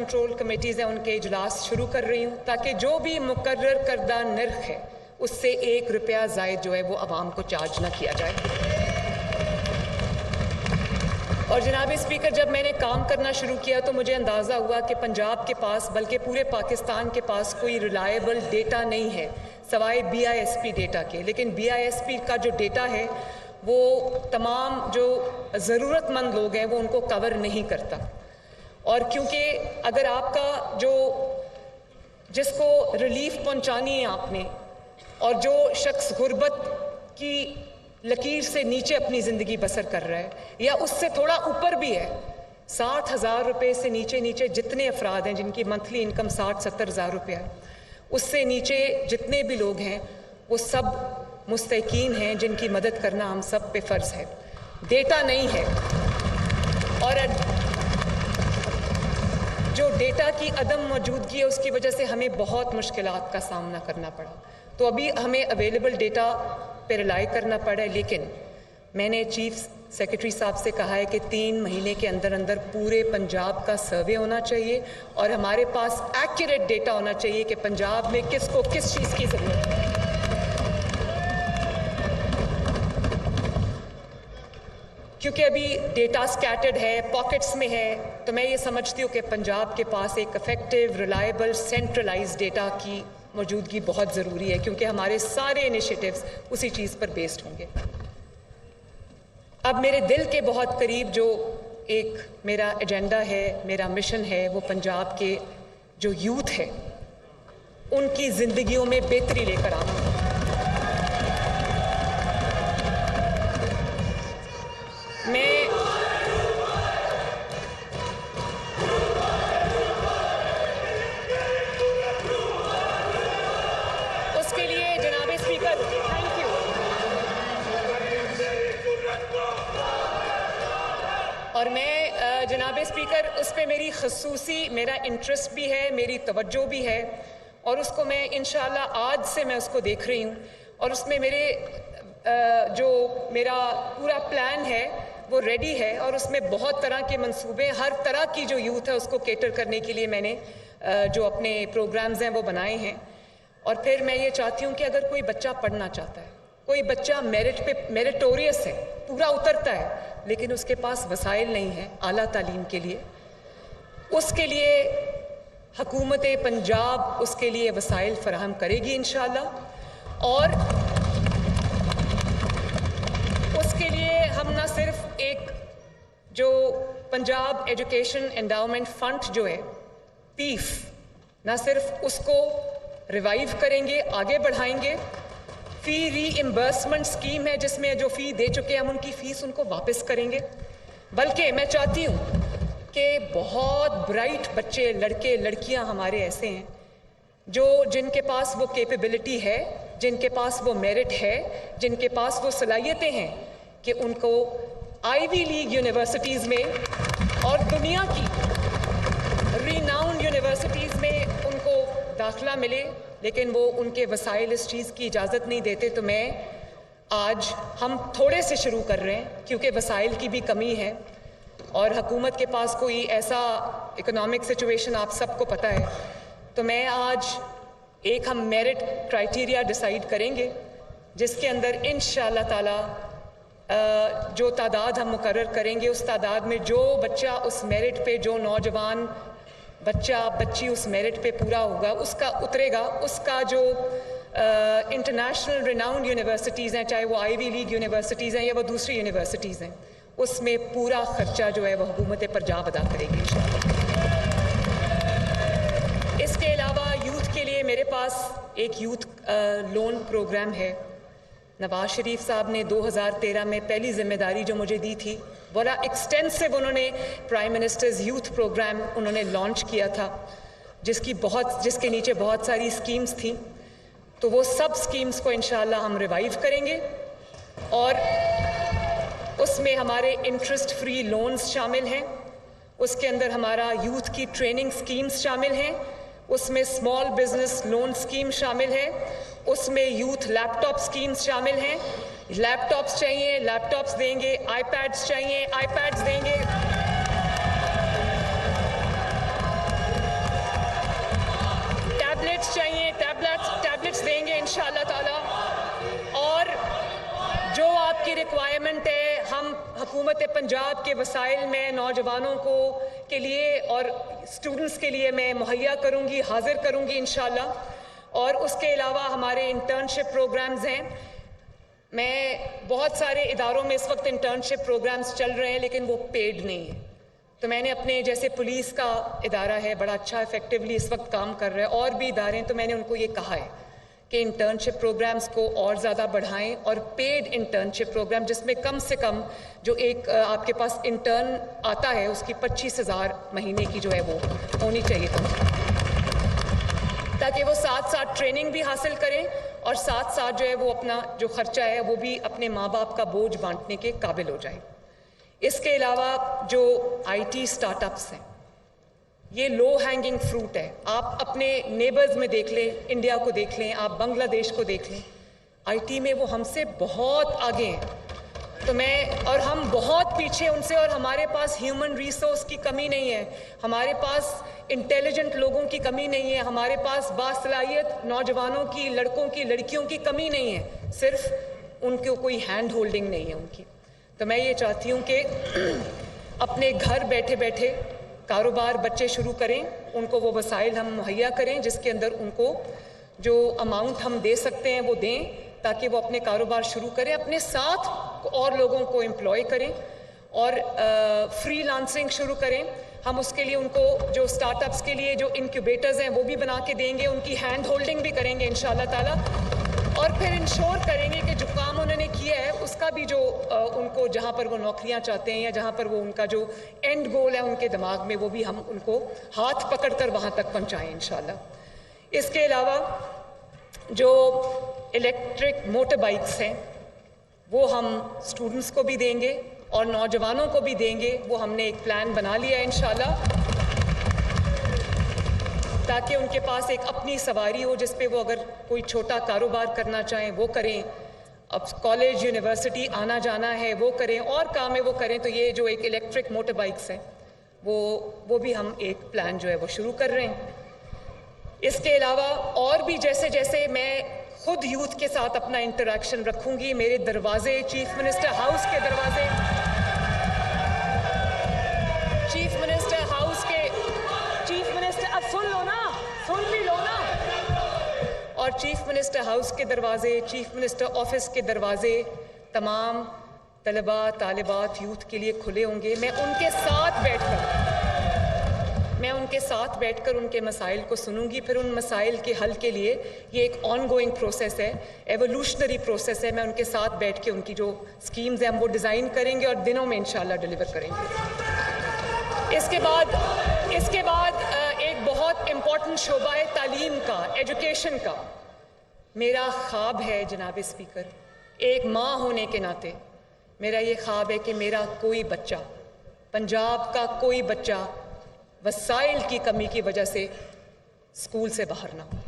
Control committees हैं उनके इजलास शुरू कर रही हूँ, ताकि जो भी मुकर्रर करदा नर्ख है उससे 1 रुपया ज़ायद जो है वो आवाम को चार्ज ना किया जाए। और जनाब स्पीकर, जब मैंने काम करना शुरू किया तो मुझे अंदाज़ा हुआ कि पंजाब के पास, बल्कि पूरे पाकिस्तान के पास कोई रिलायबल डेटा नहीं है सवाए BISP डेटा के। लेकिन BISP का जो डेटा है वो तमाम जो ज़रूरतमंद लोग हैं वो उनको कवर नहीं करता। और क्योंकि अगर आपका जो जिसको रिलीफ पहुंचानी है आपने, और जो शख्स गुर्बत की लकीर से नीचे अपनी ज़िंदगी बसर कर रहा है या उससे थोड़ा ऊपर भी है, 60,000 रुपये से नीचे जितने अफराद हैं जिनकी मंथली इनकम 60-70 हज़ार रुपया है, उससे नीचे जितने भी लोग हैं वो सब मुस्तकीन हैं जिनकी मदद करना हम सब पे फ़र्ज़ है। डेटा नहीं है, और जो डेटा की अदम मौजूदगी है उसकी वजह से हमें बहुत मुश्किलात का सामना करना पड़ा। तो अभी हमें अवेलेबल डेटा पे रिलाई करना पड़ा है, लेकिन मैंने चीफ सेक्रेटरी साहब से कहा है कि 3 महीने के अंदर अंदर पूरे पंजाब का सर्वे होना चाहिए और हमारे पास एक्यूरेट डेटा होना चाहिए कि पंजाब में किसको किस चीज़ की ज़रूरत है। क्योंकि अभी डेटा स्कैटर्ड है, पॉकेट्स में है, तो मैं ये समझती हूँ कि पंजाब के पास एक इफेक्टिव, रिलायबल, सेंट्रलाइज्ड डेटा की मौजूदगी बहुत ज़रूरी है, क्योंकि हमारे सारे इनिशिएटिव्स उसी चीज़ पर बेस्ड होंगे। अब मेरे दिल के बहुत करीब जो एक मेरा एजेंडा है, मेरा मिशन है, वो पंजाब के जो यूथ है उनकी ज़िंदगियों में बेहतरी लेकर आना। उसके लिए जनाब स्पीकर, थैंक यू, और मैं जनाब स्पीकर उस पर मेरी खसूसी मेरा इंटरेस्ट भी है, मेरी तवज्जो भी है, और उसको मैं इंशाअल्लाह आज से मैं उसको देख रही हूँ, और उसमें मेरे जो मेरा पूरा प्लान है वो रेडी है, और उसमें बहुत तरह के मंसूबे, हर तरह की जो यूथ है उसको केटर करने के लिए मैंने जो अपने प्रोग्राम्स हैं वो बनाए हैं। और फिर मैं ये चाहती हूँ कि अगर कोई बच्चा पढ़ना चाहता है, कोई बच्चा मेरिट पे मेरिटोरियस है, पूरा उतरता है, लेकिन उसके पास वसाइल नहीं है आला तालीम के लिए, उसके लिए हुकूमत पंजाब उसके लिए वसाइल फराहम करेगी इंशाअल्लाह। और उसके लिए हम ना सिर्फ एक जो पंजाब एजुकेशन एंडाउमेंट फंड जो है पीफ, ना सिर्फ उसको रिवाइव करेंगे, आगे बढ़ाएंगे, फ़ी रीइम्बर्समेंट स्कीम है जिसमें जो फ़ी दे चुके हैं हम उनकी फ़ीस उनको वापस करेंगे, बल्कि मैं चाहती हूँ कि बहुत ब्राइट बच्चे, लड़के लड़कियाँ हमारे ऐसे हैं जो जिनके पास वो कैपेबिलिटी है, जिनके पास वो मेरिट है, जिनके पास वो सलाहियतें हैं कि उनको आईवी लीग यूनिवर्सिटीज़ में और दुनिया की रीनाउंड यूनिवर्सिटीज़ में उनको दाखिला मिले, लेकिन वो उनके वसाइल इस चीज़ की इजाज़त नहीं देते। तो मैं आज हम थोड़े से शुरू कर रहे हैं क्योंकि वसाइल की भी कमी है और हुकूमत के पास कोई ऐसा इकोनॉमिक सिचुएशन आप सबको पता है। तो मैं आज एक हम मेरिट क्राइटेरिया डिसाइड करेंगे जिसके अंदर इंशाअल्लाह ताला जो तादाद हम मुकर्रर करेंगे उस तादाद में जो बच्चा उस मेरिट पे, जो नौजवान बच्चा बच्ची उस मेरिट पे पूरा होगा, उसका उतरेगा, उसका जो इंटरनेशनल रिनाउंड यूनिवर्सिटीज़ हैं, चाहे वो आईवी लीग यूनिवर्सिटीज़ हैं या वो दूसरी यूनिवर्सिटीज़ हैं, उसमें पूरा खर्चा जो है वो हुकूमत पंजाब अदा करेगी इंशाअल्लाह। इसके अलावा यूथ के लिए मेरे पास एक यूथ लोन प्रोग्राम है। नवाज शरीफ साहब ने 2013 में पहली जिम्मेदारी जो मुझे दी थी, बड़ा एक्सटेंसिव उन्होंने प्राइम मिनिस्टर्स यूथ प्रोग्राम उन्होंने लॉन्च किया था, जिसके नीचे बहुत सारी स्कीम्स थी। तो वो सब स्कीम्स को इंशाअल्लाह हम रिवाइव करेंगे और उसमें हमारे इंटरेस्ट फ्री लोन्स शामिल हैं, उसके अंदर हमारा यूथ की ट्रेनिंग स्कीम्स शामिल हैं, उसमें स्मॉल बिजनेस लोन स्कीम शामिल है, उसमें यूथ लैपटॉप स्कीम्स शामिल हैं। लैपटॉप्स चाहिए, लैपटॉप्स देंगे, आईपैड्स चाहिए, आईपैड्स देंगे। इंशाअल्लाह ताला। और जो आपकी रिक्वायरमेंट है, हम हुकूमत पंजाब के वसाइल में नौजवानों को के लिए और स्टूडेंट्स के लिए मैं मुहैया करूँगी, हाजिर करूँगी इंशाअल्लाह। और उसके अलावा हमारे इंटर्नशिप प्रोग्राम्स हैं। मैं बहुत सारे इदारों में इस वक्त इंटर्नशिप प्रोग्राम्स चल रहे हैं, लेकिन वो पेड नहीं है। तो मैंने अपने जैसे पुलिस का इदारा है, बड़ा अच्छा इफेक्टिवली इस वक्त काम कर रहा है, और भी इदारे हैं, तो मैंने उनको ये कहा है कि इंटर्नशिप प्रोग्राम्स को और ज़्यादा बढ़ाएं, और पेड इंटर्नशिप प्रोग्राम जिसमें कम से कम जो एक आपके पास इंटर्न आता है उसकी 25,000 महीने की जो है वो होनी चाहिए ताकि वो साथ साथ ट्रेनिंग भी हासिल करें और साथ साथ जो है वो अपना जो खर्चा है वो भी अपने माँ बाप का बोझ बांटने के काबिल हो जाए। इसके अलावा जो IT स्टार्टअप्स हैं, ये लो हैंगिंग फ्रूट है। आप अपने नेबर्स में देख लें, इंडिया को देख लें, आप बांग्लादेश को देख लें, IT में वो हमसे बहुत आगे हैं। तो और हम बहुत पीछे उनसे, और हमारे पास ह्यूमन रिसोर्स की कमी नहीं है, हमारे पास इंटेलिजेंट लोगों की कमी नहीं है, हमारे पास बासलाहियत नौजवानों की, लड़कों की, लड़कियों की कमी नहीं है, सिर्फ उनको कोई हैंड होल्डिंग नहीं है उनकी। तो मैं ये चाहती हूँ कि अपने घर बैठे बैठे कारोबार बच्चे शुरू करें, उनको वो वसाइल हम मुहैया करें जिसके अंदर उनको जो अमाउंट हम दे सकते हैं वो दें, ताकि वो अपने कारोबार शुरू करें, अपने साथ और लोगों को एम्प्लॉय करें और फ्रीलांसिंग शुरू करें। हम उसके लिए उनको जो स्टार्टअप्स के लिए जो इनक्यूबेटर्स हैं वो भी बना के देंगे, उनकी हैंड होल्डिंग भी करेंगे इंशाअल्लाह ताला, और फिर इंश्योर करेंगे कि जो काम उन्होंने किया है उसका भी जो उनको जहाँ पर वो नौकरियाँ चाहते हैं या जहाँ पर वो उनका जो एंड गोल है उनके दिमाग में, वो भी हम उनको हाथ पकड़कर वहाँ तक पहुँचाएँ इंशाअल्लाह। इसके अलावा जो इलेक्ट्रिक मोटर बाइक्स हैं वो हम स्टूडेंट्स को भी देंगे और नौजवानों को भी देंगे। वो हमने एक प्लान बना लिया है इंशाअल्लाह, ताकि उनके पास एक अपनी सवारी हो जिस पे वो अगर कोई छोटा कारोबार करना चाहें वो करें, अब कॉलेज यूनिवर्सिटी आना जाना है वो करें, और काम है वो करें। तो ये जो एक इलेक्ट्रिक मोटर बाइक्स हैं वो भी हम एक प्लान जो है वो शुरू कर रहे हैं। इसके अलावा और भी जैसे जैसे मैं खुद यूथ के साथ अपना इंटरेक्शन रखूंगी, मेरे दरवाजे चीफ मिनिस्टर हाउस के दरवाजे, चीफ मिनिस्टर हाउस के चीफ मिनिस्टर, अब सुन लो ना, सुन भी लो ना, और चीफ मिनिस्टर हाउस के दरवाजे, चीफ मिनिस्टर ऑफिस के दरवाजे तमाम तलबा तालिबात यूथ के लिए खुले होंगे। मैं उनके साथ बैठकर उनके मसाइल को सुनूंगी, फिर उन मसाइल के हल के लिए ये एक ऑनगोइंग प्रोसेस है, एवोल्यूशनरी प्रोसेस है। मैं उनके साथ बैठ के उनकी जो स्कीम्स हैं हम वो डिज़ाइन करेंगे और दिनों में इंशाल्लाह डिलीवर करेंगे। इसके बाद एक बहुत इम्पॉर्टेंट शोबा है तालीम का, एजुकेशन का। मेरा ख्वाब है जनाब स्पीकर, एक माँ होने के नाते मेरा ये ख्वाब है कि मेरा कोई बच्चा, पंजाब का कोई बच्चा वसाइल की कमी की वजह से स्कूल से बाहर ना हो।